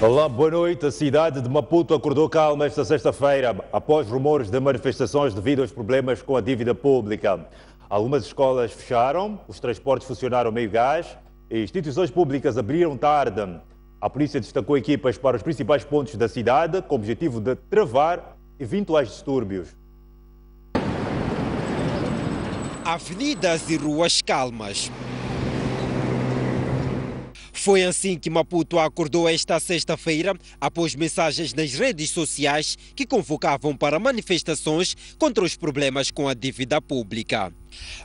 Olá, boa noite. A cidade de Maputo acordou calma esta sexta-feira, após rumores de manifestações devido aos problemas com a dívida pública. Algumas escolas fecharam, os transportes funcionaram meio gás e instituições públicas abriram tarde. A polícia destacou equipas para os principais pontos da cidade, com o objetivo de travar eventuais distúrbios. Avenidas e ruas calmas. Foi assim que Maputo acordou esta sexta-feira, após mensagens nas redes sociais que convocavam para manifestações contra os problemas com a dívida pública.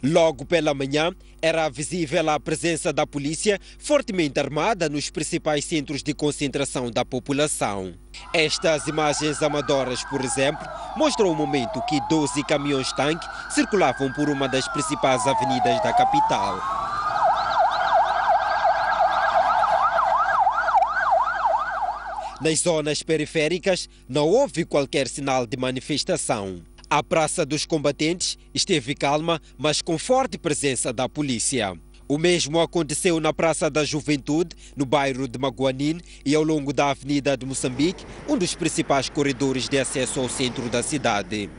Logo pela manhã, era visível a presença da polícia fortemente armada nos principais centros de concentração da população. Estas imagens amadoras, por exemplo, mostram o momento que 12 caminhões-tanque circulavam por uma das principais avenidas da capital. Nas zonas periféricas, não houve qualquer sinal de manifestação. A Praça dos Combatentes esteve calma, mas com forte presença da polícia. O mesmo aconteceu na Praça da Juventude, no bairro de Maguanine e ao longo da Avenida de Moçambique, um dos principais corredores de acesso ao centro da cidade.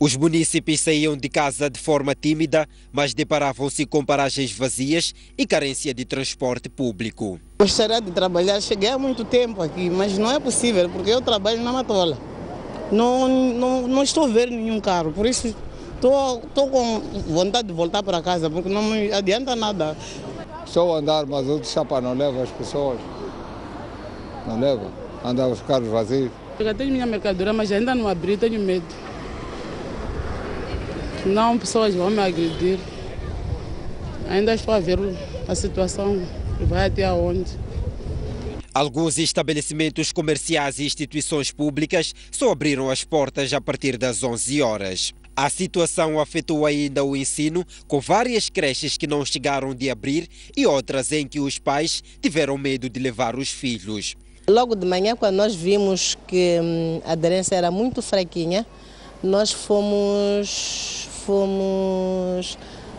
Os munícipes saíam de casa de forma tímida, mas deparavam-se com paragens vazias e carência de transporte público. Gostaria de trabalhar, cheguei há muito tempo aqui, mas não é possível, porque eu trabalho na Matola. Não estou vendo nenhum carro, por isso estou com vontade de voltar para casa, porque não me adianta nada. Estou a andar, mas o chapa não leva as pessoas. Não leva, andar os carros vazios. Eu tenho minha mercadoria, mas ainda não abri, tenho medo. Não, pessoas vão me agredir. Ainda estou a ver a situação, vai até onde. Alguns estabelecimentos comerciais e instituições públicas só abriram as portas a partir das 11 horas. A situação afetou ainda o ensino, com várias creches que não chegaram de abrir e outras em que os pais tiveram medo de levar os filhos. Logo de manhã, quando nós vimos que a aderência era muito fraquinha, nós fomos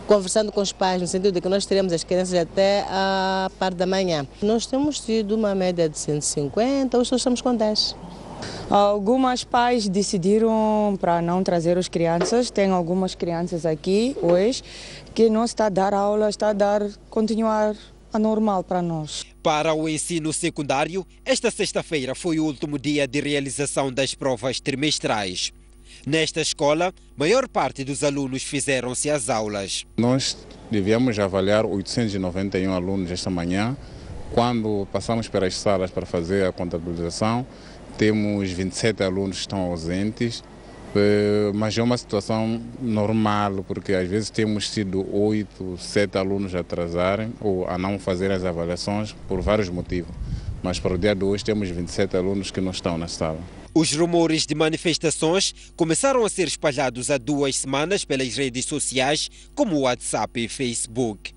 conversando com os pais, no sentido de que nós teremos as crianças até a parte da manhã. Nós temos tido uma média de 150, hoje estamos com 10. Algumas pais decidiram para não trazer as crianças. Tem algumas crianças aqui hoje que não está a dar aula, está a dar continuar anormal para nós. Para o ensino secundário, esta sexta-feira foi o último dia de realização das provas trimestrais. Nesta escola, maior parte dos alunos fizeram-se às aulas. Nós devíamos avaliar 891 alunos esta manhã. Quando passamos pelas salas para fazer a contabilização, temos 27 alunos que estão ausentes, mas é uma situação normal, porque às vezes temos tido 8, 7 alunos a atrasarem ou a não fazerem as avaliações por vários motivos. Mas para o dia de hoje temos 27 alunos que não estão na sala. Os rumores de manifestações começaram a ser espalhados há 2 semanas pelas redes sociais, como o WhatsApp e Facebook.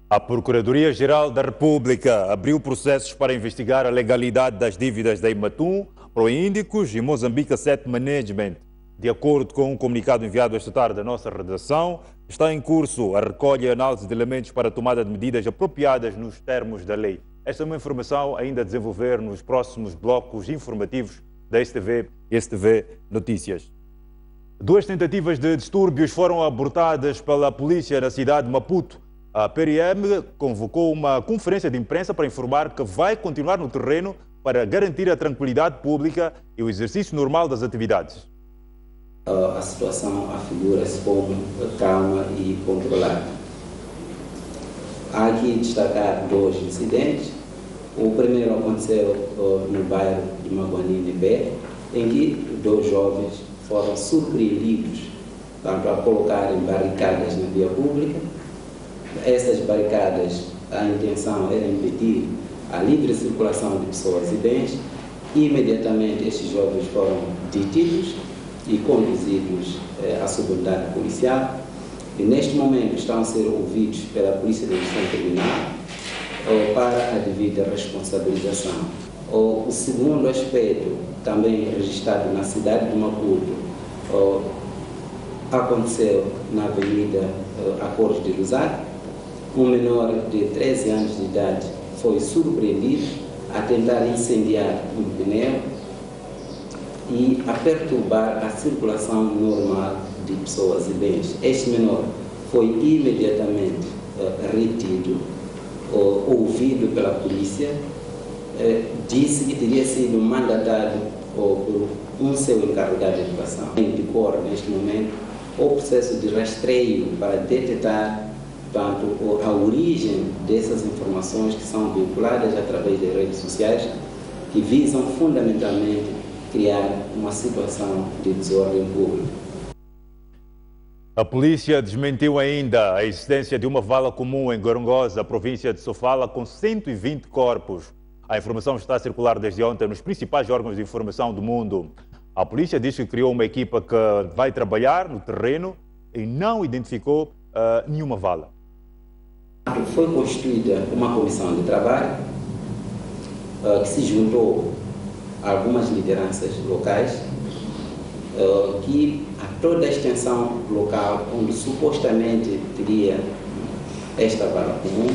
A Procuradoria-Geral da República abriu processos para investigar a legalidade das dívidas da Imatum, Proíndicos e Moçambique Asset Management. De acordo com um comunicado enviado esta tarde à nossa redação, está em curso a recolha e análise de elementos para a tomada de medidas apropriadas nos termos da lei. Esta é uma informação ainda a desenvolver nos próximos blocos informativos da STV e STV Notícias. 2 tentativas de distúrbios foram abortadas pela polícia na cidade de Maputo. A PRM convocou uma conferência de imprensa para informar que vai continuar no terreno para garantir a tranquilidade pública e o exercício normal das atividades. A situação afigura-se como calma e controlada. Há aqui destacar 2 incidentes. O primeiro aconteceu no bairro de Maguanine B, em que 2 jovens foram surpreendidos tanto a colocarem barricadas na via pública. Essas barricadas, a intenção era impedir a livre circulação de pessoas e bens. Imediatamente estes jovens foram detidos e conduzidos à subunidade policial. E neste momento estão a ser ouvidos pela Polícia de Investigação Criminal para a devida responsabilização. O segundo aspecto, também registrado na cidade de Maputo, aconteceu na Avenida Acordos de Lusar, um menor de 13 anos de idade foi surpreendido a tentar incendiar um pneu e a perturbar a circulação normal de pessoas e bens. Este menor foi imediatamente retido, ouvido pela polícia, disse que teria sido mandatado por um seu encarregado de educação. Decorre neste momento o processo de rastreio para detectar a origem dessas informações que são vinculadas através das redes sociais, que visam fundamentalmente criar uma situação de desordem pública. A polícia desmentiu ainda a existência de uma vala comum em Gorongosa, província de Sofala, com 120 corpos. A informação está a circular desde ontem nos principais órgãos de informação do mundo. A polícia diz que criou uma equipa que vai trabalhar no terreno e não identificou nenhuma vala. Foi constituída uma comissão de trabalho que se juntou a algumas lideranças locais que a toda a extensão local onde supostamente teria esta vala comum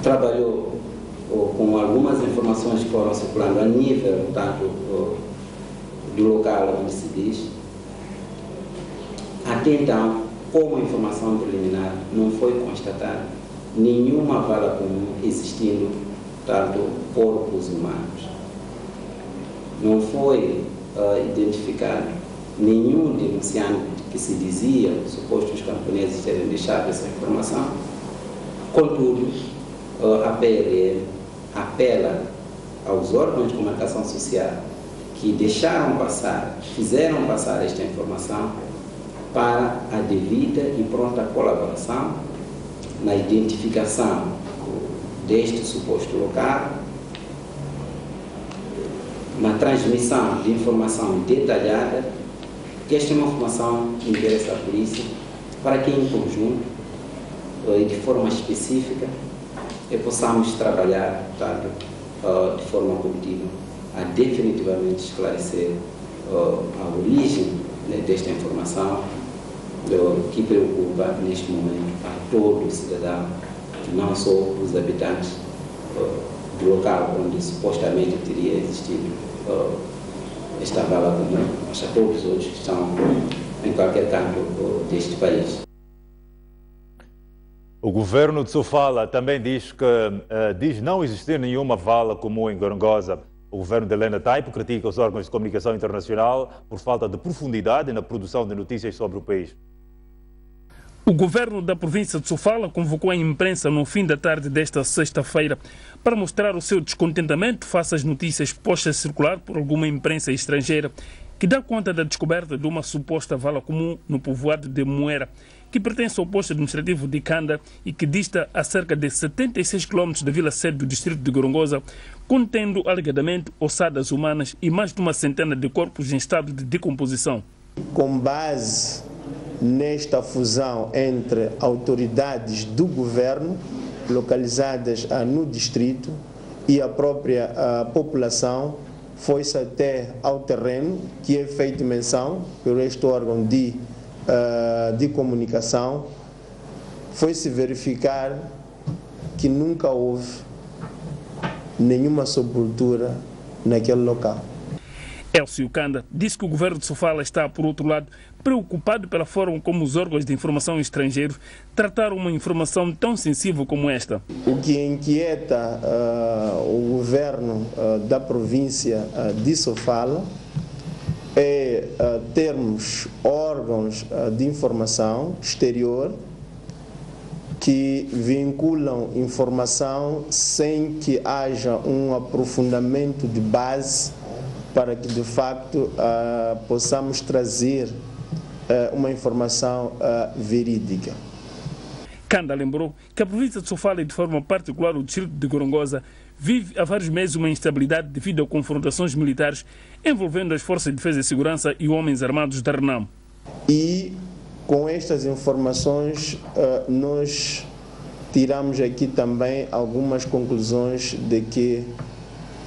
trabalhou com algumas informações que foram circulando a nível, portanto, do local onde se diz. Até então, como informação preliminar, não foi constatada nenhuma vala comum existindo, portanto, corpos humanos. Não foi identificado nenhum denunciante que se dizia, supostos camponeses terem deixado essa informação. Contudo, a PRM apela aos órgãos de comunicação social que fizeram passar esta informação para a devida e pronta colaboração na identificação deste suposto local, na transmissão de informação detalhada, que esta é uma informação que interessa à polícia, para que em conjunto e de forma específica possamos trabalhar, portanto, de forma contínua, a definitivamente esclarecer a origem desta informação que preocupa neste momento a todo o cidadão, não só os habitantes do local onde supostamente teria existido esta vala comum, mas a todos os outros que estão em qualquer canto deste país. O governo de Sofala também diz não existir nenhuma vala comum em Gorongosa. O governo de Helena Taipo critica os órgãos de comunicação internacional por falta de profundidade na produção de notícias sobre o país. O governo da província de Sofala convocou a imprensa no fim da tarde desta sexta-feira para mostrar o seu descontentamento face às notícias postas a circular por alguma imprensa estrangeira que dá conta da descoberta de uma suposta vala comum no povoado de Moera, que pertence ao posto administrativo de Canda e que dista a cerca de 76 km da vila-sede do distrito de Gorongosa, contendo alegadamente ossadas humanas e mais de uma centena de corpos em estado de decomposição. Com base nesta fusão entre autoridades do governo localizadas no distrito e a própria população, foi-se até ao terreno, que é feito menção por este órgão de comunicação, foi-se verificar que nunca houve nenhuma sepultura naquele local. Elcio Canda disse que o governo de Sofala está, por outro lado, preocupado pela forma como os órgãos de informação estrangeiros trataram uma informação tão sensível como esta. O que inquieta o governo da província de Sofala é termos órgãos de informação exterior que vinculam informação sem que haja um aprofundamento de base para que, de facto, possamos trazer uma informação verídica. Canda lembrou que a província de Sofala e, de forma particular, o distrito de Gorongosa vive há vários meses uma instabilidade devido a confrontações militares envolvendo as forças de defesa e segurança e homens armados da RENAM. E com estas informações nós tiramos aqui também algumas conclusões de que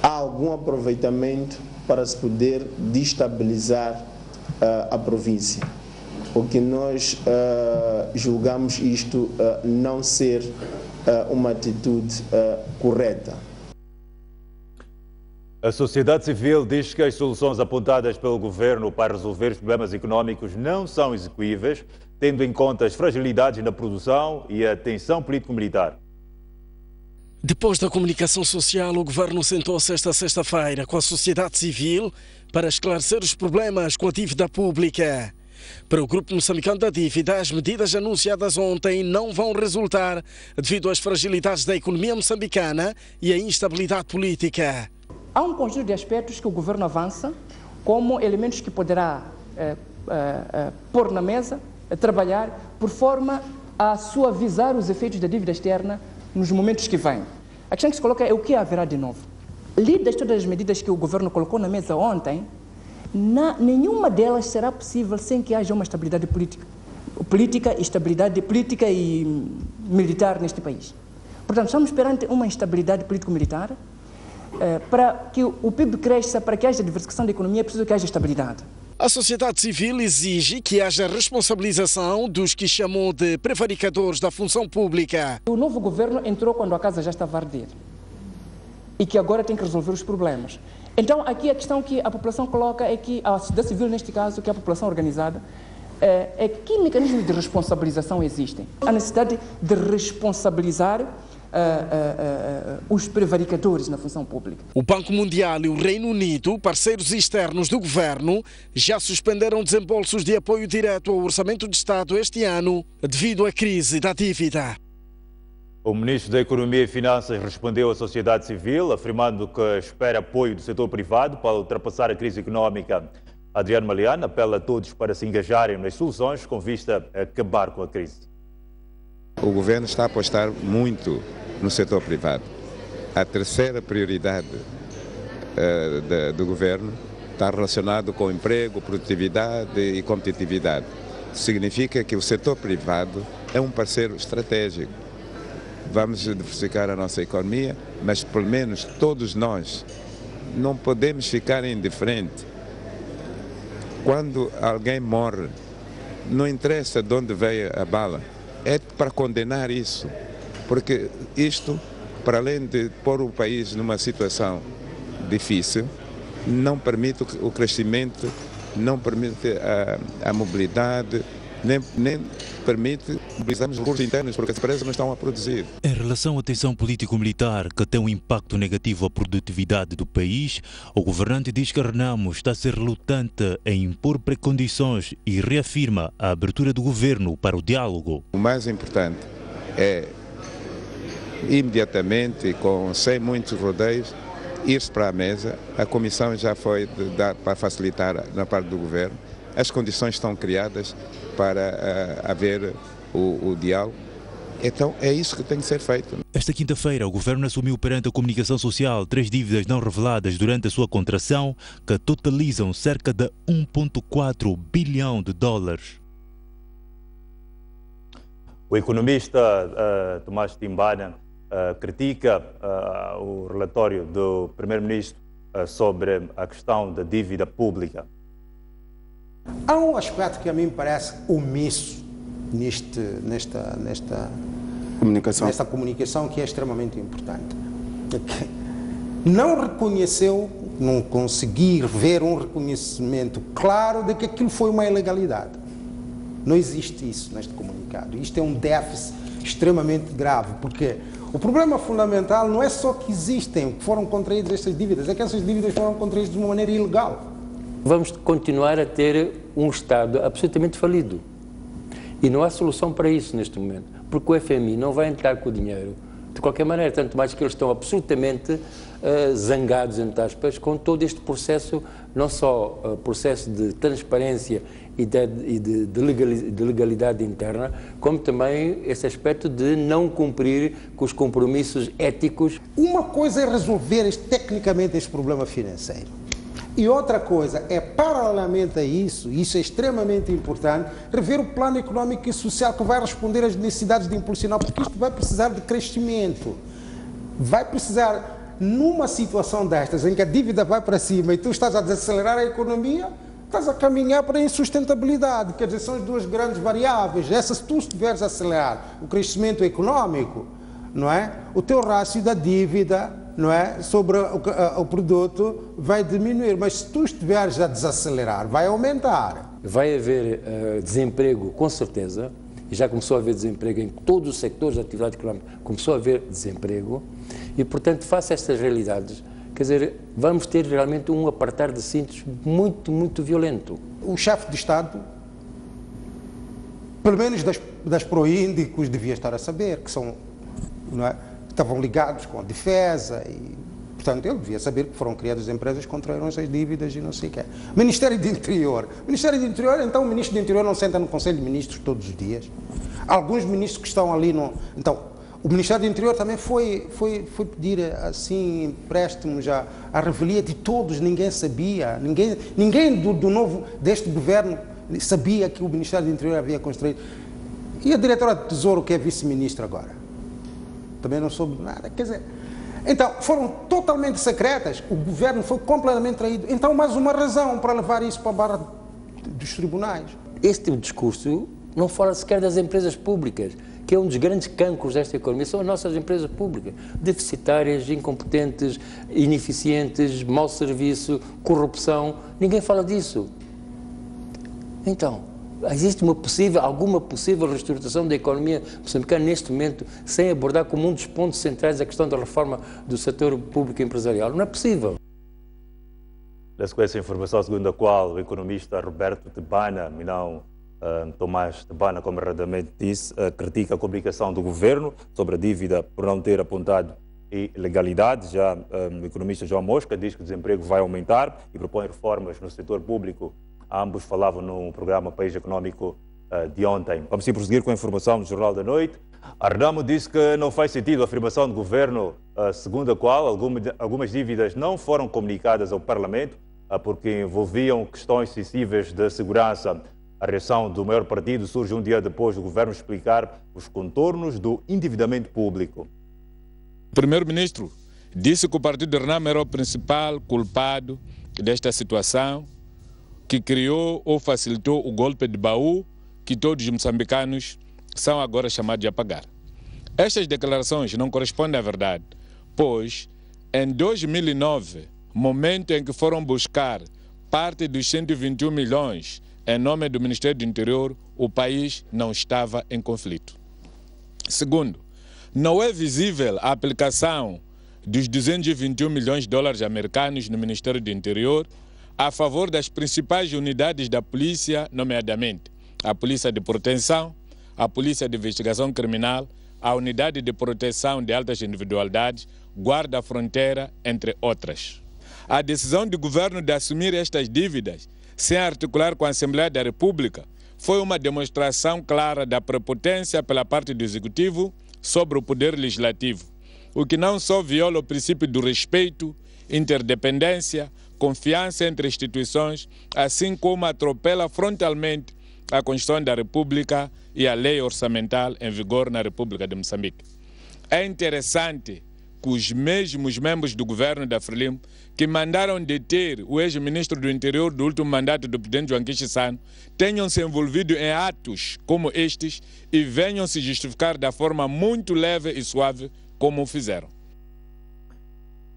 há algum aproveitamento para se poder destabilizar a província. o que nós julgamos isto não ser uma atitude correta. A sociedade civil diz que as soluções apontadas pelo governo para resolver os problemas econômicos não são execuíveis, tendo em conta as fragilidades na produção e a tensão político-militar. Depois da comunicação social, o governo sentou-se esta sexta-feira com a sociedade civil para esclarecer os problemas com a dívida pública. Para o Grupo Moçambicano da Dívida, as medidas anunciadas ontem não vão resultar devido às fragilidades da economia moçambicana e à instabilidade política. Há um conjunto de aspectos que o governo avança como elementos que poderá pôr na mesa, trabalhar por forma a suavizar os efeitos da dívida externa nos momentos que vêm. A questão que se coloca é o que haverá de novo. Lidas todas as medidas que o governo colocou na mesa ontem, nenhuma delas será possível sem que haja uma estabilidade política, estabilidade política e militar neste país. Portanto, estamos perante uma instabilidade político-militar. Para que o PIB cresça, para que haja diversificação da economia, é preciso que haja estabilidade. A sociedade civil exige que haja responsabilização dos que chamam de prevaricadores da função pública. O novo governo entrou quando a casa já estava a arder e que agora tem que resolver os problemas. Então, aqui a questão que a população coloca é que, a sociedade civil neste caso, que é a população organizada, é que mecanismos de responsabilização existem. A necessidade de responsabilizar os prevaricadores na função pública. O Banco Mundial e o Reino Unido, parceiros externos do governo, já suspenderam desembolsos de apoio direto ao Orçamento de Estado este ano devido à crise da dívida. O ministro da Economia e Finanças respondeu à sociedade civil, afirmando que espera apoio do setor privado para ultrapassar a crise económica. Adriano Maliano apela a todos para se engajarem nas soluções com vista a acabar com a crise. O governo está a apostar muito no setor privado. A terceira prioridade do governo está relacionada com emprego, produtividade e competitividade. Significa que o setor privado é um parceiro estratégico. Vamos diversificar a nossa economia, mas pelo menos todos nós não podemos ficar indiferentes. Quando alguém morre, não interessa de onde veio a bala, é para condenar isso, porque isto, para além de pôr o país numa situação difícil, não permite o crescimento, não permite a mobilidade, nem permite mobilizar os recursos internos, porque as empresas não estão a produzir. Em relação à tensão político-militar que tem um impacto negativo à produtividade do país, o governante diz que a Renamo está a ser relutante em impor precondições e reafirma a abertura do governo para o diálogo. O mais importante é, imediatamente, sem muitos rodeios, ir-se para a mesa. A comissão já foi para facilitar na parte do governo. As condições estão criadas para haver o diálogo. Então é isso que tem que ser feito. Esta quinta-feira, o governo assumiu perante a comunicação social 3 dívidas não reveladas durante a sua contração, que totalizam cerca de 1,4 bilhão de dólares. O economista Tomás Timbana critica o relatório do primeiro-ministro sobre a questão da dívida pública. Há um aspecto que a mim me parece omisso nesta comunicação que é extremamente importante. Não reconheceu, não conseguir ver um reconhecimento claro de que aquilo foi uma ilegalidade. Não existe isso neste comunicado. Isto é um déficit extremamente grave, porque o problema fundamental não é só que foram contraídas estas dívidas, é que essas dívidas foram contraídas de uma maneira ilegal. Vamos continuar a ter um Estado absolutamente falido. E não há solução para isso neste momento, porque o FMI não vai entrar com o dinheiro de qualquer maneira, tanto mais que eles estão absolutamente zangados, entre aspas, com todo este processo, não só processo de transparência e de legalidade interna, como também esse aspecto de não cumprir com os compromissos éticos. Uma coisa é resolver tecnicamente este problema financeiro. E outra coisa é, paralelamente a isso é extremamente importante, rever o plano económico e social que vai responder às necessidades de impulsionar, porque isto vai precisar de crescimento. Vai precisar, numa situação destas, em que a dívida vai para cima e tu estás a desacelerar a economia, estás a caminhar para a insustentabilidade. Quer dizer, são as duas grandes variáveis. Se tu estiveres a acelerar o crescimento econômico, não é? O teu rácio da dívida, não é? Sobre o produto vai diminuir, mas se tu estiveres a desacelerar, vai aumentar. Vai haver desemprego, com certeza, e já começou a haver desemprego em todos os setores da atividade económica, começou a haver desemprego, e, portanto, face a estas realidades, quer dizer, vamos ter realmente um apertar de cintos muito, muito violento. O chefe de Estado, pelo menos das proíndicos, devia estar a saber que são, não é? Estavam ligados com a defesa e, portanto, ele devia saber que foram criadas empresas que contraíram as dívidas e não sei o quê. Ministério do Interior. Ministério do Interior, então o Ministro do Interior não senta no Conselho de Ministros todos os dias. Alguns ministros que estão ali no... Então, o Ministério do Interior também foi pedir, assim, empréstimos à revelia de todos, ninguém sabia, ninguém deste governo sabia que o Ministério do Interior havia construído. E a diretora do Tesouro, que é vice-ministra agora? Também não soube nada, quer dizer... Então, foram totalmente secretas, o governo foi completamente traído. Então, mais uma razão para levar isso para a barra dos tribunais. Este tipo de discurso não fala sequer das empresas públicas, que é um dos grandes cancros desta economia, são as nossas empresas públicas, deficitárias, incompetentes, ineficientes, mau serviço, corrupção, ninguém fala disso. Então, existe alguma possível reestruturação da economia moçambicana neste momento, sem abordar como um dos pontos centrais a questão da reforma do setor público empresarial? Não é possível. Na sequência, a informação segundo a qual o economista Roberto Tebana, e não Tomás Tebana, como erradamente disse, critica a comunicação do governo sobre a dívida por não ter apontado ilegalidade. Já o economista João Mosca diz que o desemprego vai aumentar e propõe reformas no setor público. Ambos falavam no programa País Econômico de ontem. Vamos sim prosseguir com a informação do Jornal da Noite. A Renamo disse que não faz sentido a afirmação do governo segundo a qual algumas dívidas não foram comunicadas ao Parlamento porque envolviam questões sensíveis de segurança. A reação do maior partido surge um dia depois do governo explicar os contornos do endividamento público. O primeiro-ministro disse que o partido Renamo era o principal culpado desta situação, que criou ou facilitou o golpe de baú que todos os moçambicanos são agora chamados a pagar. Estas declarações não correspondem à verdade, pois em 2009, momento em que foram buscar parte dos 121 milhões em nome do Ministério do Interior, o país não estava em conflito. Segundo, não é visível a aplicação dos 221 milhões de dólares americanos no Ministério do Interior a favor das principais unidades da polícia, nomeadamente a Polícia de Proteção, a Polícia de Investigação Criminal, a Unidade de Proteção de Altas Individualidades, Guarda Fronteira, entre outras. A decisão do governo de assumir estas dívidas, sem articular com a Assembleia da República, foi uma demonstração clara da prepotência pela parte do Executivo sobre o Poder Legislativo, o que não só viola o princípio do respeito, interdependência, confiança entre instituições, assim como atropela frontalmente a Constituição da República e a lei orçamental em vigor na República de Moçambique. É interessante que os mesmos membros do governo da Frelimo que mandaram deter o ex-ministro do Interior do último mandato do presidente Joaquim Chissano tenham se envolvido em atos como estes e venham se justificar da forma muito leve e suave como o fizeram.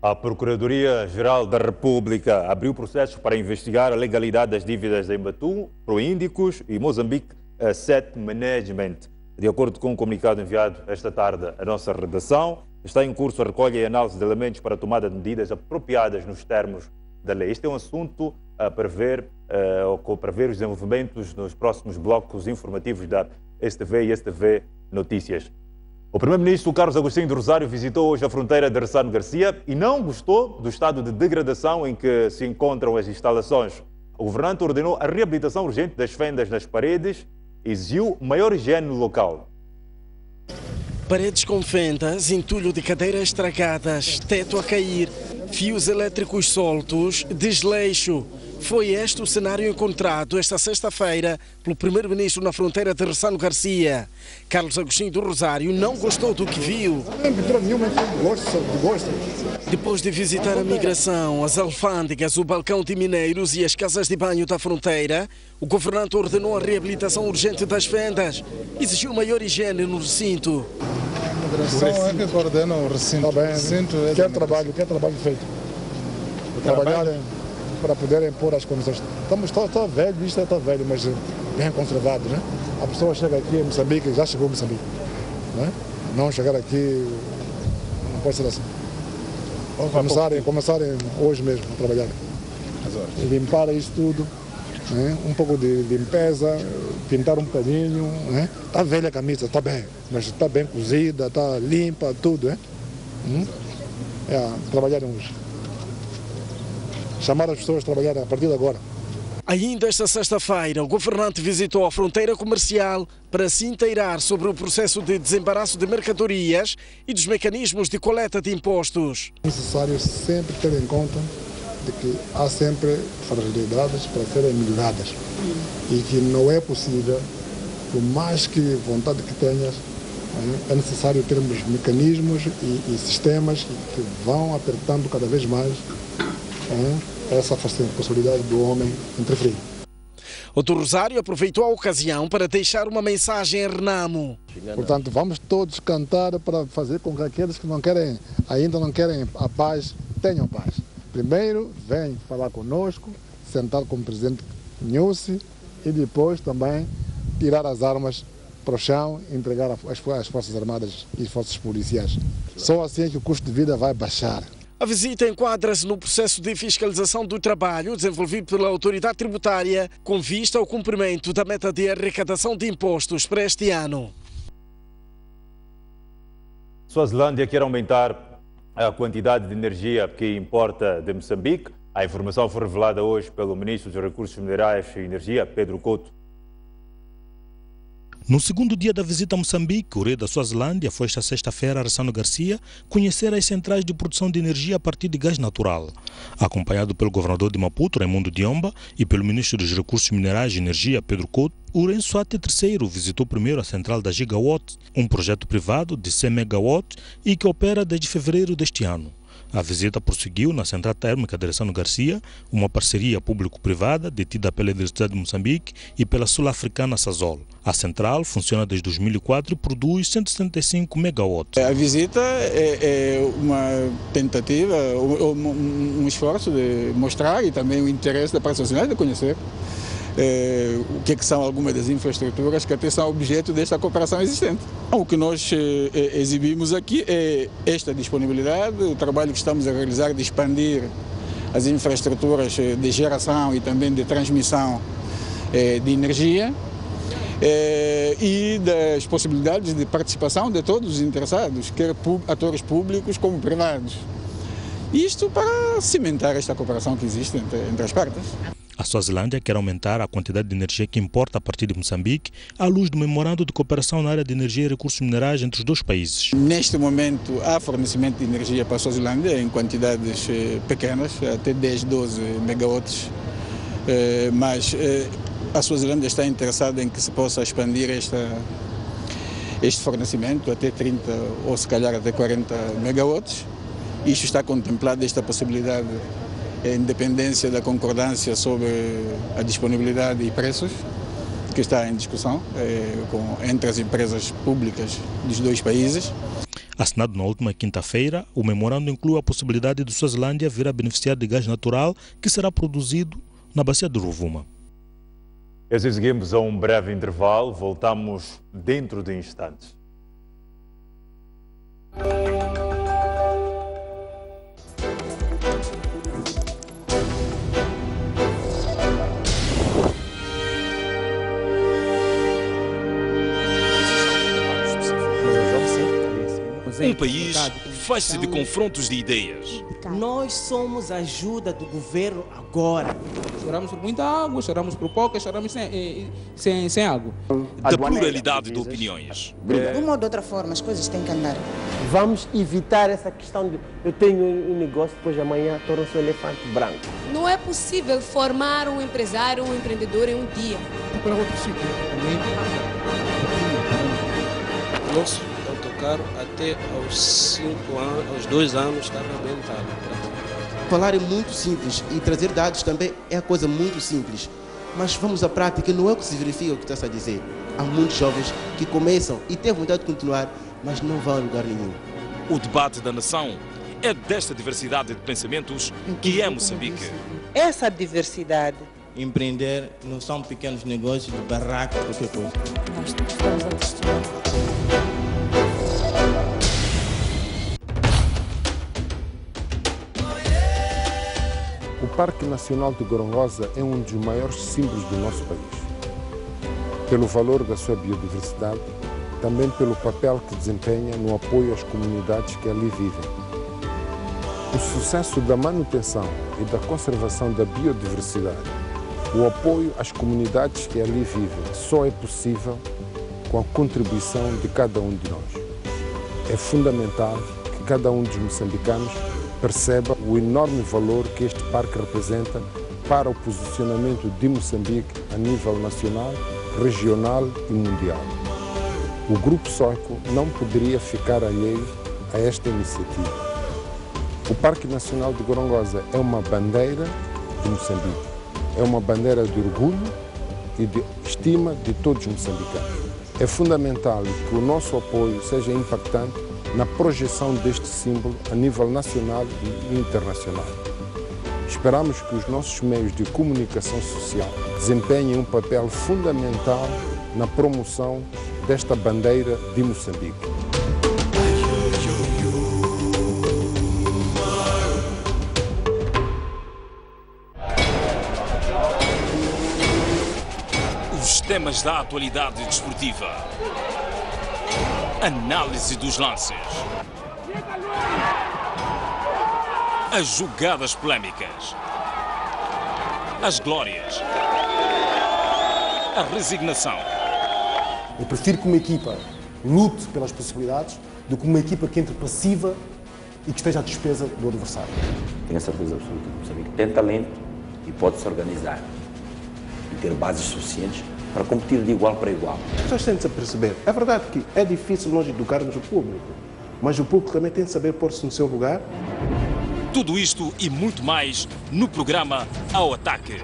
A Procuradoria-Geral da República abriu processos para investigar a legalidade das dívidas da Embatum, Proíndicos e Moçambique Asset Management. De acordo com um comunicado enviado esta tarde à nossa redação, está em curso a recolha e análise de elementos para a tomada de medidas apropriadas nos termos da lei. Este é um assunto para ver os desenvolvimentos nos próximos blocos informativos da STV e STV Notícias. O primeiro-ministro Carlos Agostinho do Rosário visitou hoje a fronteira de Ressano Garcia e não gostou do estado de degradação em que se encontram as instalações. O governante ordenou a reabilitação urgente das fendas nas paredes e exigiu maior higiene no local. Paredes com fendas, entulho de cadeiras estragadas, teto a cair, fios elétricos soltos, desleixo. Foi este o cenário encontrado esta sexta-feira pelo primeiro-ministro na fronteira de Ressano Garcia. Carlos Agostinho do Rosário não gostou do que viu. Depois de visitar a migração, as alfândegas, o balcão de mineiros e as casas de banho da fronteira, o governante ordenou a reabilitação urgente das fendas, exigiu maior higiene no recinto. A migração é que coordena o recinto. Tá bem, quer trabalho feito. Trabalharem para poderem pôr as condições. Está velho, isto está velho, mas bem conservado, né? A pessoa chega aqui em Moçambique, já chegou em Moçambique, né? Não chegar aqui, não pode ser assim. Começarem hoje mesmo a trabalhar. Limpar isso tudo, né? Um pouco de limpeza, pintar um bocadinho, né? Está velha a camisa, está bem, mas está bem cozida, está limpa, tudo, né? Trabalharem hoje. Chamar as pessoas a trabalhar a partir de agora. Ainda esta sexta-feira, o governante visitou a fronteira comercial para se inteirar sobre o processo de desembaraço de mercadorias e dos mecanismos de coleta de impostos. É necessário sempre ter em conta de que há sempre fragilidades para serem melhoradas e que não é possível, por mais que vontade que tenhas, é necessário termos mecanismos e sistemas que vão apertando cada vez mais essa possibilidade do homem interferir. O do Rosário aproveitou a ocasião para deixar uma mensagem em Renamo. Portanto, vamos todos cantar para fazer com que aqueles que ainda não querem a paz, tenham paz. Primeiro, vem falar conosco, sentar com o presidente Nyusi e depois também tirar as armas para o chão e entregar às Forças Armadas e Forças Policiais. Só assim é que o custo de vida vai baixar. A visita enquadra-se no processo de fiscalização do trabalho desenvolvido pela autoridade tributária com vista ao cumprimento da meta de arrecadação de impostos para este ano. Suazilândia quer aumentar a quantidade de energia que importa de Moçambique. A informação foi revelada hoje pelo ministro dos Recursos Minerais e Energia, Pedro Couto. No segundo dia da visita a Moçambique, o rei da Suazilândia foi esta sexta-feira a Ressano Garcia conhecer as centrais de produção de energia a partir de gás natural. Acompanhado pelo governador de Maputo, Raimundo Diomba, e pelo ministro dos Recursos Minerais e Energia, Pedro Couto, o Renzo Ate III visitou primeiro a central da Gigawatt, um projeto privado de 100 megawatts e que opera desde fevereiro deste ano. A visita prosseguiu na central térmica de Ressano Garcia, uma parceria público-privada detida pela Universidade de Moçambique e pela sul-africana Sasol. A central funciona desde 2004 e produz 175 megawatts. A visita é uma tentativa, um esforço de mostrar e também o interesse da parte social de conhecer o que são algumas das infraestruturas que até são objeto desta cooperação existente. O que nós exibimos aqui é esta disponibilidade, o trabalho que estamos a realizar de expandir as infraestruturas de geração e também de transmissão de energia e das possibilidades de participação de todos os interessados, quer atores públicos como privados. Isto para cimentar esta cooperação que existe entre as partes. A Suazilândia quer aumentar a quantidade de energia que importa a partir de Moçambique à luz do memorando de cooperação na área de energia e recursos minerais entre os dois países. Neste momento há fornecimento de energia para a Suazilândia em quantidades pequenas, até 10, 12 megawatts, mas a Suazilândia está interessada em que se possa expandir este fornecimento até 30 ou se calhar até 40 megawatts. Isto está contemplado, esta possibilidade, em dependência da concordância sobre a disponibilidade e preços, que está em discussão entre as empresas públicas dos dois países. Assinado na última quinta-feira, o memorando inclui a possibilidade de Suazilândia vir a beneficiar de gás natural que será produzido na bacia de Rovuma. E seguimos a um breve intervalo, voltamos dentro de instantes. Um país faz-se de confrontos de ideias. Nós somos a ajuda do governo agora. Choramos por muita água, choramos por pouca, choramos sem água. Da pluralidade de opiniões. De uma ou de outra forma, as coisas têm que andar. Vamos evitar essa questão de eu tenho um negócio, depois amanhã torna-se um elefante branco. Não é possível formar um empresário, um empreendedor em um dia. Para outro sítio. Nosso autocarro até aos 2 anos está arrebentado. Falar é muito simples e trazer dados também é a coisa muito simples. Mas vamos à prática, não é o que se verifica o que está a dizer. Há muitos jovens que começam e têm vontade de continuar, mas não vão a lugar nenhum. O debate da nação é desta diversidade de pensamentos que é Moçambique. Essa diversidade. Empreender não são pequenos negócios de barraco, qualquer coisa. Nós estamos a destruir. O Parque Nacional de Gorongosa é um dos maiores símbolos do nosso país. Pelo valor da sua biodiversidade, também pelo papel que desempenha no apoio às comunidades que ali vivem. O sucesso da manutenção e da conservação da biodiversidade, o apoio às comunidades que ali vivem, só é possível com a contribuição de cada um de nós. É fundamental que cada um dos moçambicanos perceba o enorme valor que este parque representa para o posicionamento de Moçambique a nível nacional, regional e mundial. O Grupo Soico não poderia ficar alheio a esta iniciativa. O Parque Nacional de Gorongosa é uma bandeira de Moçambique, é uma bandeira de orgulho e de estima de todos os moçambicanos. É fundamental que o nosso apoio seja impactante na projeção deste símbolo a nível nacional e internacional. Esperamos que os nossos meios de comunicação social desempenhem um papel fundamental na promoção desta bandeira de Moçambique. Os temas da atualidade desportiva. Análise dos lances. As jogadas polémicas. As glórias. A resignação. Eu prefiro que uma equipa lute pelas possibilidades do que uma equipa que entre passiva e que esteja à despesa do adversário. Tenho a certeza absoluta que Moçambique tem talento e pode se organizar e ter bases suficientes para competir de igual para igual. As pessoas têm de se perceber. É verdade que é difícil nós educarmos o público, mas o público também tem de saber pôr-se no seu lugar. Tudo isto e muito mais no programa Ao Ataque.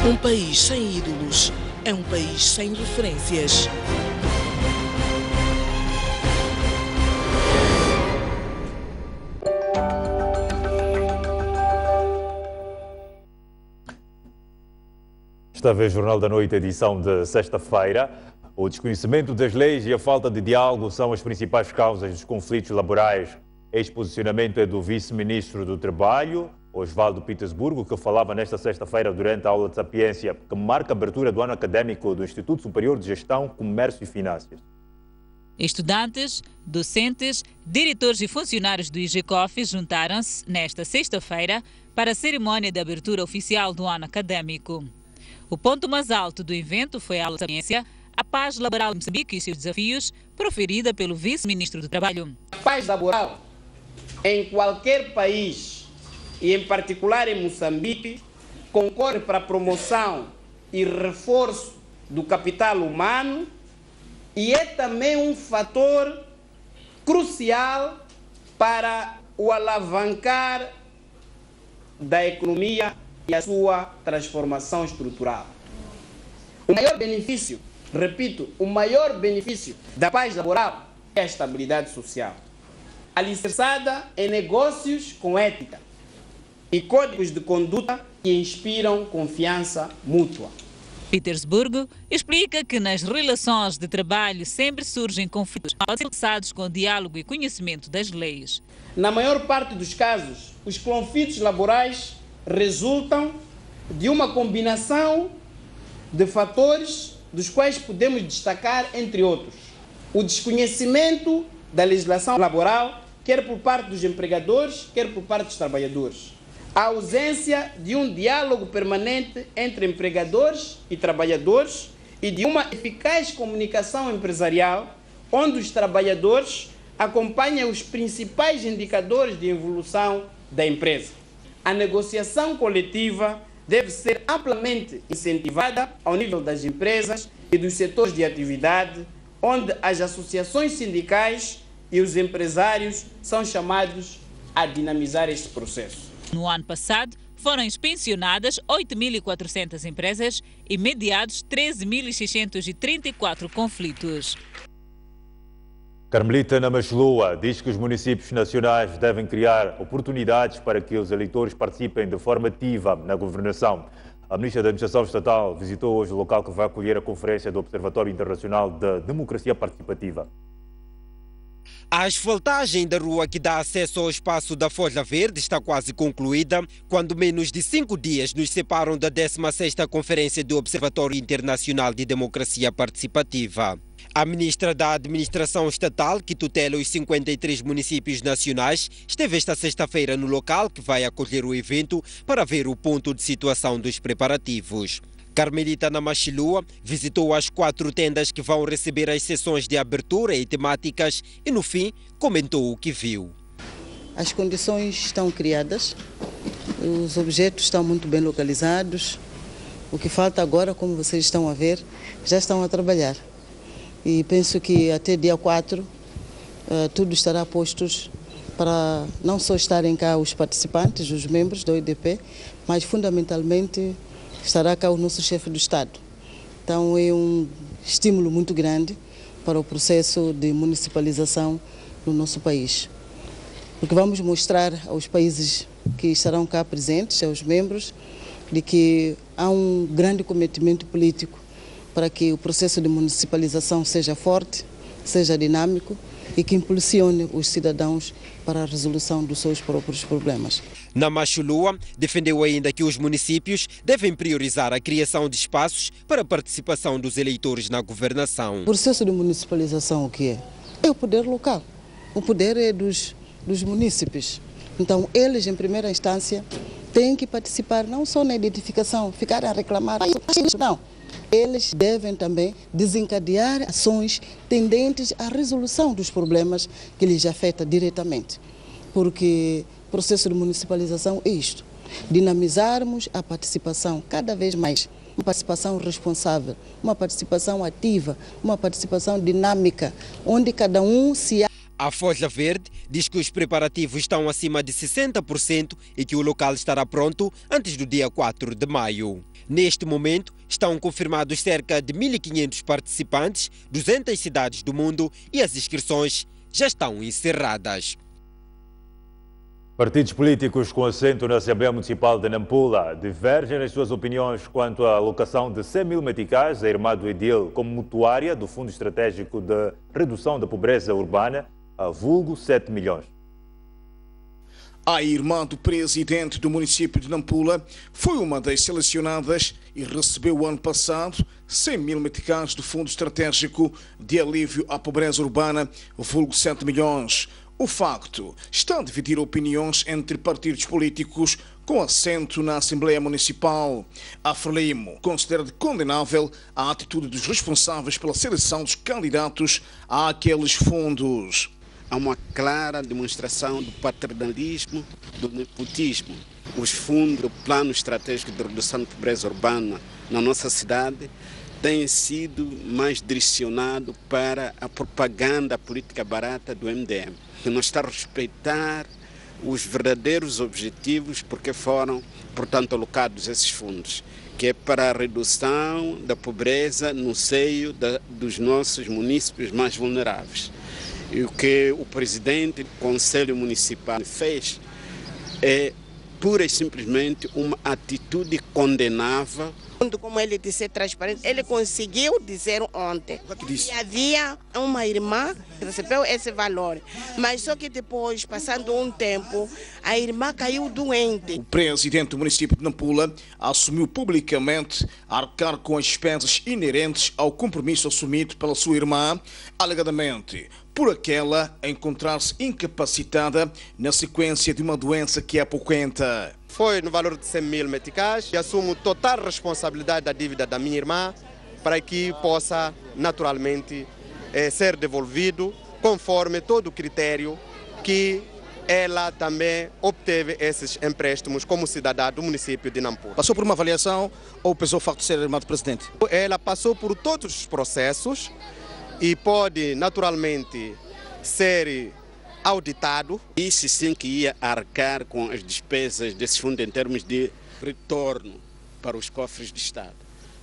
Um país sem ídolos é um país sem referências. Esta a ver Jornal da Noite, edição de sexta-feira. O desconhecimento das leis e a falta de diálogo são as principais causas dos conflitos laborais. Este posicionamento é do vice-ministro do Trabalho, Osvaldo Petersburgo, que falava nesta sexta-feira durante a aula de Sapiência, que marca a abertura do ano académico do Instituto Superior de Gestão, Comércio e Finanças. Estudantes, docentes, diretores e funcionários do IGCOF juntaram-se nesta sexta-feira para a cerimónia de abertura oficial do ano académico. O ponto mais alto do evento foi a aula de Sapiência, a paz laboral em Moçambique e seus desafios, proferida pelo vice-ministro do Trabalho. A paz laboral em qualquer país, e em particular em Moçambique, concorre para a promoção e reforço do capital humano e é também um fator crucial para o alavancar da economia e a sua transformação estrutural. O maior benefício, repito, o maior benefício da paz laboral é a estabilidade social, alicerçada em negócios com ética e códigos de conduta que inspiram confiança mútua. Petersburgo explica que nas relações de trabalho sempre surgem conflitos alcançados com diálogo e conhecimento das leis. Na maior parte dos casos, os conflitos laborais resultam de uma combinação de fatores dos quais podemos destacar, entre outros, o desconhecimento da legislação laboral, quer por parte dos empregadores, quer por parte dos trabalhadores. A ausência de um diálogo permanente entre empregadores e trabalhadores e de uma eficaz comunicação empresarial, onde os trabalhadores acompanham os principais indicadores de evolução da empresa. A negociação coletiva deve ser amplamente incentivada ao nível das empresas e dos setores de atividade, onde as associações sindicais e os empresários são chamados a dinamizar este processo. No ano passado, foram inspecionadas 8.400 empresas e mediados 13.634 conflitos. Carmelita Namachlua diz que os municípios nacionais devem criar oportunidades para que os eleitores participem de forma ativa na governação. A ministra da Administração Estatal visitou hoje o local que vai acolher a conferência do Observatório Internacional da Democracia Participativa. A asfaltagem da rua que dá acesso ao espaço da Folha Verde está quase concluída, quando menos de 5 dias nos separam da 16ª Conferência do Observatório Internacional de Democracia Participativa. A ministra da Administração Estatal, que tutela os 53 municípios nacionais, esteve esta sexta-feira no local que vai acolher o evento para ver o ponto de situação dos preparativos. Carmelita Namachlua visitou as 4 tendas que vão receber as sessões de abertura e temáticas e, no fim, comentou o que viu. As condições estão criadas, os objetos estão muito bem localizados. O que falta agora, como vocês estão a ver, já estão a trabalhar. E penso que até dia 4 tudo estará posto para não só estarem cá os participantes, os membros da OIDP, mas fundamentalmente estará cá o nosso chefe do Estado. Então é um estímulo muito grande para o processo de municipalização no nosso país. Porque vamos mostrar aos países que estarão cá presentes, aos membros, de que há um grande comprometimento político para que o processo de municipalização seja forte, seja dinâmico e que impulsione os cidadãos para a resolução dos seus próprios problemas. Namachlua defendeu ainda que os municípios devem priorizar a criação de espaços para a participação dos eleitores na governação. O processo de municipalização o que é? É o poder local. O poder é dos munícipes. Então, eles, em primeira instância, têm que participar não só na identificação, ficar a reclamar, não. Eles devem também desencadear ações tendentes à resolução dos problemas que lhes afetam diretamente. Porque o processo de municipalização é isto, dinamizarmos a participação cada vez mais, uma participação responsável, uma participação ativa, uma participação dinâmica, onde cada um se... A Folha Verde diz que os preparativos estão acima de 60% e que o local estará pronto antes do dia 4 de maio. Neste momento, estão confirmados cerca de 1.500 participantes, 200 cidades do mundo e as inscrições já estão encerradas. Partidos políticos com assento na Assembleia Municipal de Nampula divergem nas suas opiniões quanto à alocação de 100 mil meticais à irmã do Edil como mutuária do Fundo Estratégico de Redução da Pobreza Urbana, a vulgo 7 milhões. A irmã do presidente do município de Nampula foi uma das selecionadas e recebeu o ano passado 100 mil meticais do Fundo Estratégico de Alívio à Pobreza Urbana, vulgo 7 milhões. O facto está a dividir opiniões entre partidos políticos com assento na Assembleia Municipal. A Frelimo considera de condenável a atitude dos responsáveis pela seleção dos candidatos àqueles fundos. Há uma clara demonstração do paternalismo, do nepotismo. Os fundos do Plano Estratégico de Redução da Pobreza Urbana na nossa cidade têm sido mais direcionados para a propaganda política barata do MDM, que não está a respeitar os verdadeiros objetivos porque foram, portanto, alocados esses fundos, que é para a redução da pobreza no seio dos nossos municípios mais vulneráveis. E o que o presidente do Conselho Municipal fez é pura e simplesmente uma atitude condenável. Como ele disse transparente, ele conseguiu dizer ontem que havia uma irmã que recebeu esse valor, mas só que depois, passando um tempo, a irmã caiu doente. O presidente do município de Nampula assumiu publicamente arcar com as despesas inerentes ao compromisso assumido pela sua irmã, alegadamente por aquela a encontrar-se incapacitada na sequência de uma doença que é apoquenta. Foi no valor de 100 mil meticais e assumo total responsabilidade da dívida da minha irmã para que possa naturalmente ser devolvido conforme todo o critério que ela também obteve esses empréstimos como cidadã do município de Nampula. Passou por uma avaliação ou pesou o facto de ser irmã do presidente? Ela passou por todos os processos e pode naturalmente ser auditado. Disse sim que ia arcar com as despesas desses fundos em termos de retorno para os cofres do Estado.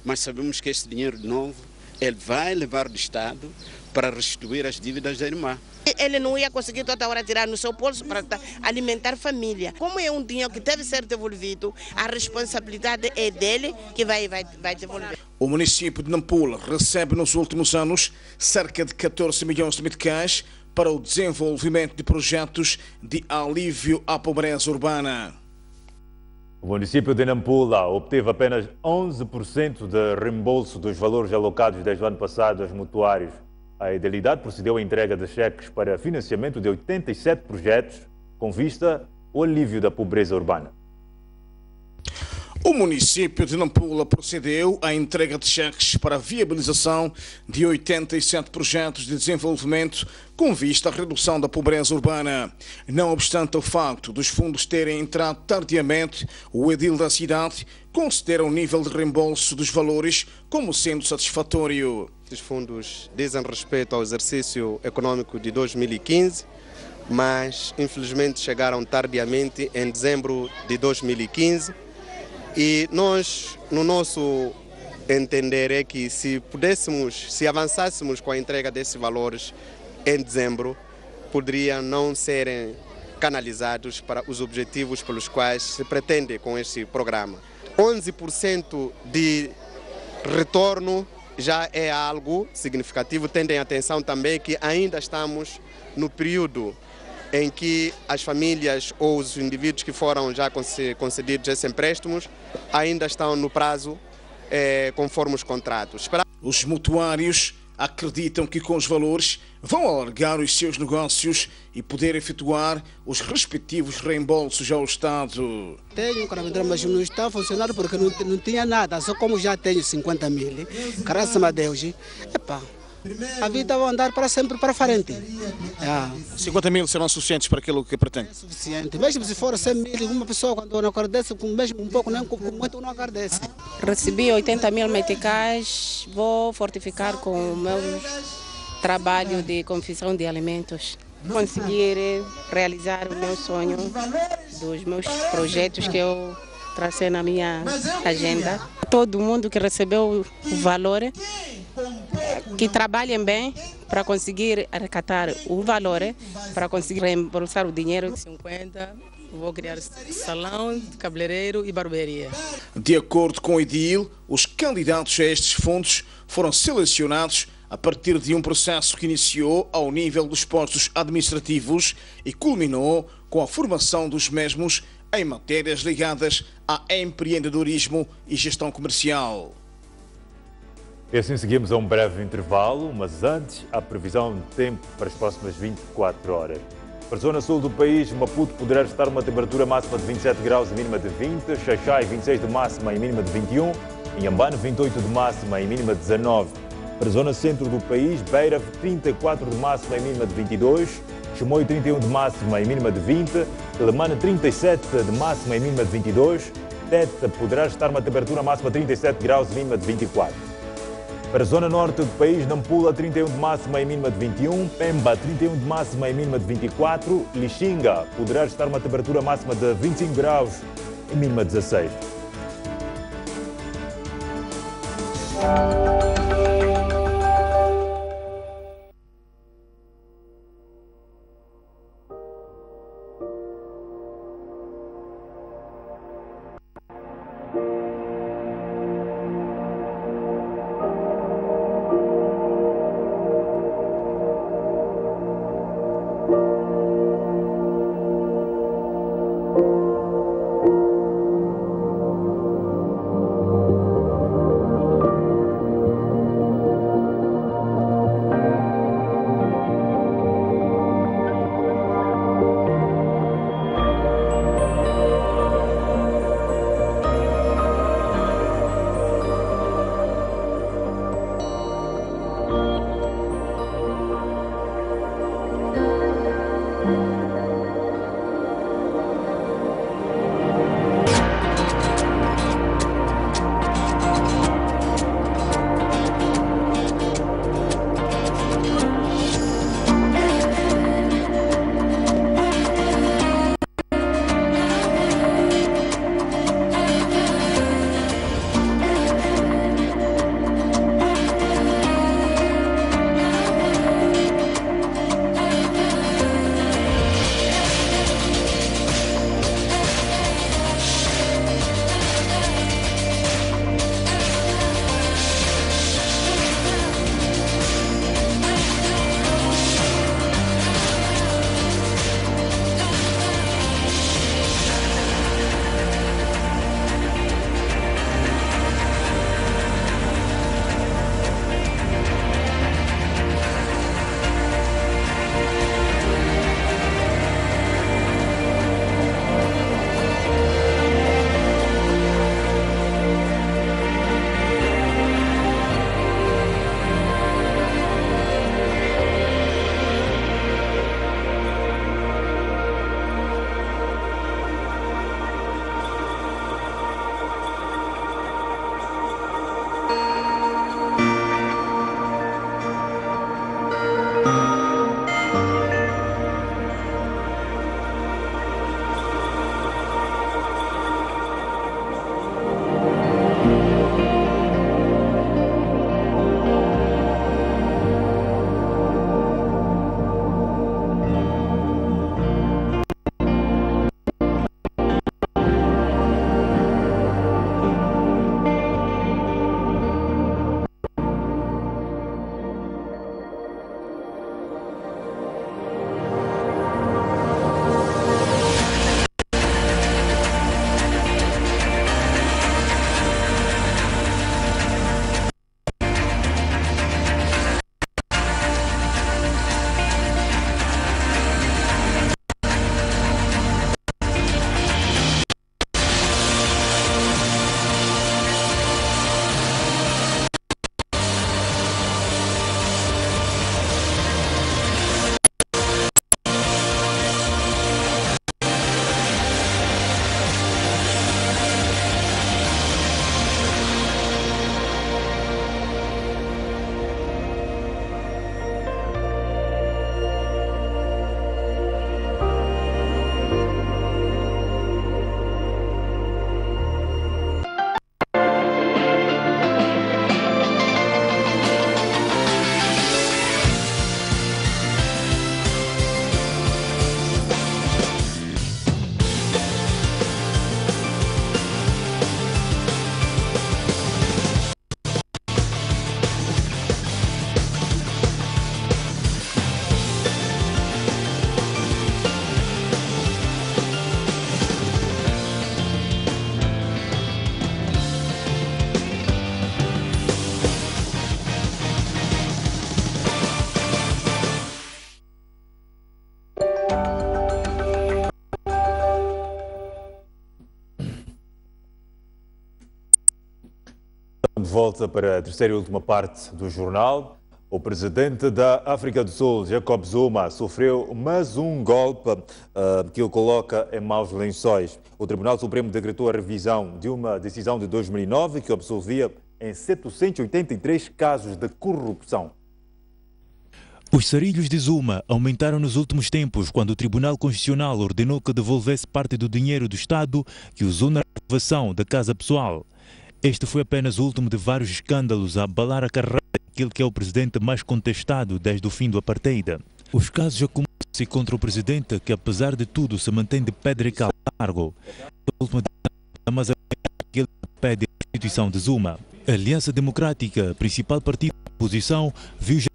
Mas sabemos que esse dinheiro de novo ele vai levar do Estado para restituir as dívidas da irmã. Ele não ia conseguir toda hora tirar no seu bolso para alimentar a família. Como é um dinheiro que deve ser devolvido, a responsabilidade é dele que vai devolver. O município de Nampula recebe nos últimos anos cerca de 14 milhões de meticais para o desenvolvimento de projetos de alívio à pobreza urbana. O município de Nampula obteve apenas 11% de reembolso dos valores alocados desde o ano passado aos mutuários. A Idealidade procedeu à entrega de cheques para financiamento de 87 projetos com vista ao alívio da pobreza urbana. O município de Nampula procedeu à entrega de cheques para a viabilização de 87 projetos de desenvolvimento com vista à redução da pobreza urbana. Não obstante o facto dos fundos terem entrado tardiamente, o edil da cidade considera o nível de reembolso dos valores como sendo satisfatório. Os fundos dizem respeito ao exercício econômico de 2015, mas infelizmente chegaram tardiamente em dezembro de 2015. E nós, no nosso entender, é que se avançássemos com a entrega desses valores em dezembro, poderiam não serem canalizados para os objetivos pelos quais se pretende com este programa. 11% de retorno já é algo significativo, tendo em atenção também que ainda estamos no período em que as famílias ou os indivíduos que foram já concedidos esses empréstimos ainda estão no prazo conforme os contratos. Os mutuários acreditam que com os valores vão alargar os seus negócios e poder efetuar os respectivos reembolsos ao Estado. Tenho um mas não está a funcionar porque não tinha nada, só como já tenho 50 mil, graças a Deus, a vida vai andar para sempre para frente. 50 mil serão suficientes para aquilo que pretende? É suficiente. Mesmo se for 100 mil, uma pessoa quando não agradece, mesmo um pouco, com muito não agradece. Recebi 80 mil meticais, vou fortificar com o meu trabalho de confecção de alimentos. Conseguir realizar o meu sonho dos meus projetos que eu tracei na minha agenda. Todo mundo que recebeu o valor, que trabalhem bem para conseguir arrecadar o valor, para conseguir reembolsar o dinheiro. 50, vou criar salão, cabeleireiro e barbearia. De acordo com o edil, os candidatos a estes fundos foram selecionados a partir de um processo que iniciou ao nível dos postos administrativos e culminou com a formação dos mesmos em matérias ligadas a empreendedorismo e gestão comercial. E assim seguimos a um breve intervalo, mas antes a previsão de tempo para as próximas 24 horas. Para a zona sul do país, Maputo poderá estar uma temperatura máxima de 27 graus e mínima de 20, Xaixai 26 de máxima e mínima de 21, Inhambane 28 de máxima e mínima de 19. Para a zona centro do país, Beira 34 de máxima e mínima de 22, Chimoio 31 de máxima e mínima de 20, Quelimane 37 de máxima e mínima de 22, Tete poderá estar uma temperatura máxima de 37 graus e mínima de 24. Para a zona norte do país, Nampula 31 de máxima e mínima de 21, Pemba 31 de máxima e mínima de 24, Lixinga poderá estar uma temperatura máxima de 25 graus e mínima de 16. De volta para a terceira e última parte do jornal. O presidente da África do Sul, Jacob Zuma, sofreu mais um golpe que o coloca em maus lençóis. O Tribunal Supremo decretou a revisão de uma decisão de 2009 que absolvia em 783 casos de corrupção. Os sarilhos de Zuma aumentaram nos últimos tempos quando o Tribunal Constitucional ordenou que devolvesse parte do dinheiro do Estado que usou na renovação da casa pessoal. Este foi apenas o último de vários escândalos a abalar a carreira daquele que é o presidente mais contestado desde o fim do apartheid. Os casos acumulam-se contra o presidente que, apesar de tudo, se mantém de pé de cargo. A última mas aquele que pede a restituição de Zuma. A Aliança Democrática, principal partido da oposição, viu já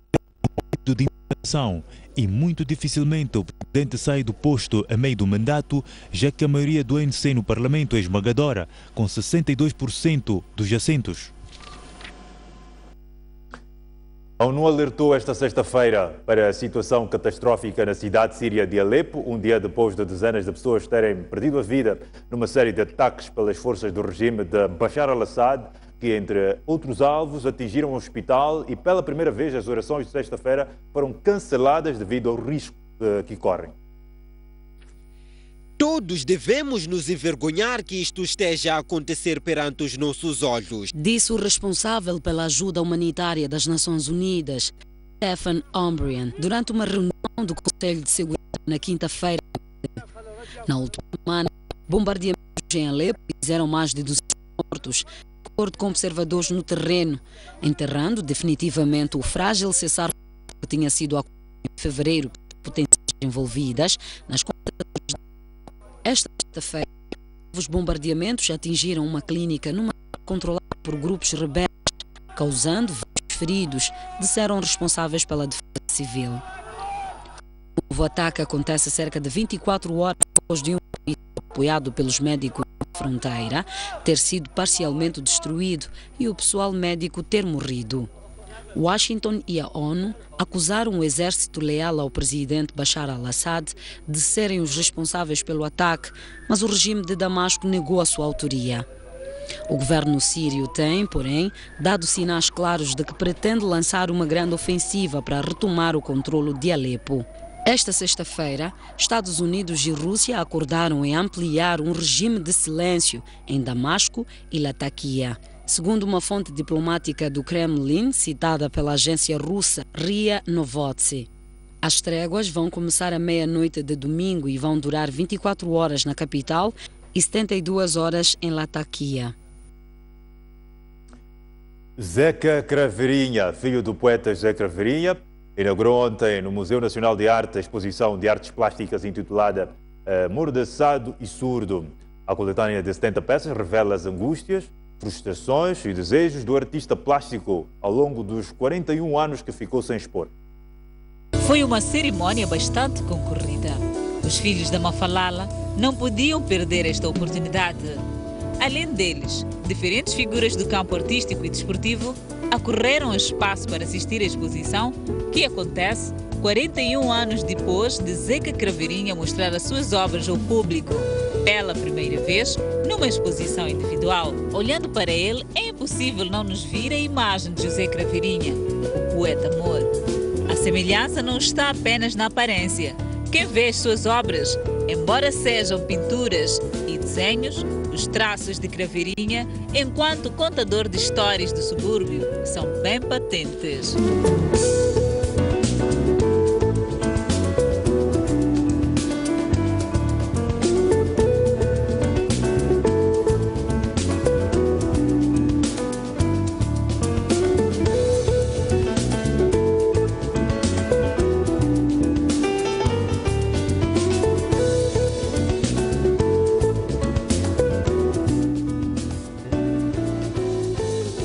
de indignação e muito dificilmente o presidente sai do posto a meio do mandato, já que a maioria do ANC no Parlamento é esmagadora, com 62% dos assentos. A ONU alertou esta sexta-feira para a situação catastrófica na cidade síria de Alepo, um dia depois de dezenas de pessoas terem perdido a vida numa série de ataques pelas forças do regime de Bashar al-Assad, que, entre outros alvos, atingiram o hospital e, pela primeira vez, as orações de sexta-feira foram canceladas devido ao risco que correm. Todos devemos nos envergonhar que isto esteja a acontecer perante os nossos olhos, disse o responsável pela ajuda humanitária das Nações Unidas, Stephen O'Brien, durante uma reunião do Conselho de Segurança na quinta-feira. Na última semana, bombardeamentos em Alepo fizeram mais de 200 mortos, de acordo com observadores no terreno, enterrando definitivamente o frágil cessar-fogo que tinha sido acordado em fevereiro pelas potências envolvidas nas conversações. Esta sexta-feira, os bombardeamentos atingiram uma clínica numa área controlada por grupos rebeldes, causando vários feridos, disseram responsáveis pela defesa civil. O novo ataque acontece cerca de 24 horas depois de um apoiado pelos médicos da fronteira ter sido parcialmente destruído e o pessoal médico ter morrido. Washington e a ONU acusaram o exército leal ao presidente Bashar al-Assad de serem os responsáveis pelo ataque, mas o regime de Damasco negou a sua autoria. O governo sírio tem, porém, dado sinais claros de que pretende lançar uma grande ofensiva para retomar o controlo de Alepo. Esta sexta-feira, Estados Unidos e Rússia acordaram em ampliar um regime de silêncio em Damasco e Latakia. Segundo uma fonte diplomática do Kremlin, citada pela agência russa RIA Novosti. As tréguas vão começar à meia-noite de domingo e vão durar 24 horas na capital e 72 horas em Latakia. Zeca Craveirinha, filho do poeta José Craveirinha, inaugurou ontem no Museu Nacional de Arte a exposição de artes plásticas intitulada Mordaçado e Surdo. A coletânea de 70 peças revela as angústias, frustrações e desejos do artista plástico ao longo dos 41 anos que ficou sem expor. Foi uma cerimónia bastante concorrida. Os filhos da Mafalala não podiam perder esta oportunidade. Além deles, diferentes figuras do campo artístico e desportivo acorreram ao espaço para assistir à exposição, que acontece 41 anos depois de Zeca Craveirinha mostrar as suas obras ao público, pela primeira vez, numa exposição individual. Olhando para ele, é impossível não nos vir a imagem de José Craveirinha, o poeta amor. A semelhança não está apenas na aparência. Quem vê as suas obras, embora sejam pinturas e desenhos, os traços de Craveirinha, enquanto contador de histórias do subúrbio, são bem patentes.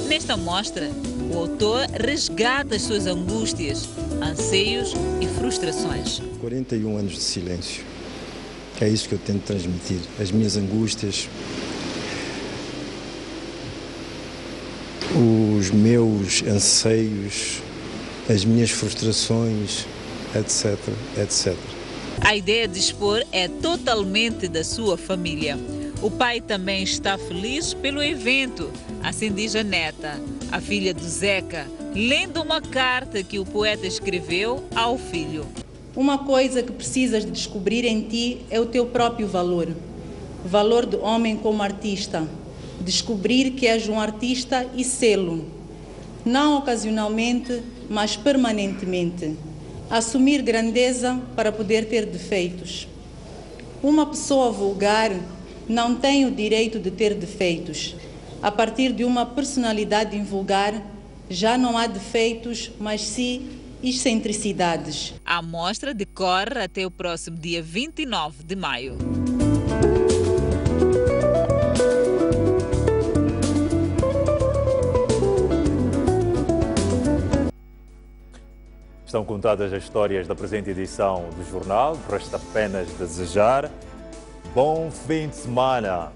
Nesta mostra, o autor resgata as suas angústias, anseios e frustrações. 41 anos de silêncio. É isso que eu tento transmitir. As minhas angústias, os meus anseios, as minhas frustrações, etc, etc. A ideia de expor é totalmente da sua família. O pai também está feliz pelo evento, assim diz a neta, a filha do Zeca, lendo uma carta que o poeta escreveu ao filho. Uma coisa que precisas de descobrir em ti é o teu próprio valor. Valor de homem como artista. descobrir que és um artista e sê-lo, não ocasionalmente, mas permanentemente. Assumir grandeza para poder ter defeitos. Uma pessoa vulgar não tem o direito de ter defeitos. A partir de uma personalidade invulgar, já não há defeitos, mas sim excentricidades. A mostra decorre até o próximo dia 29 de maio. Estão contadas as histórias da presente edição do jornal. Resta apenas desejar bom fim de semana.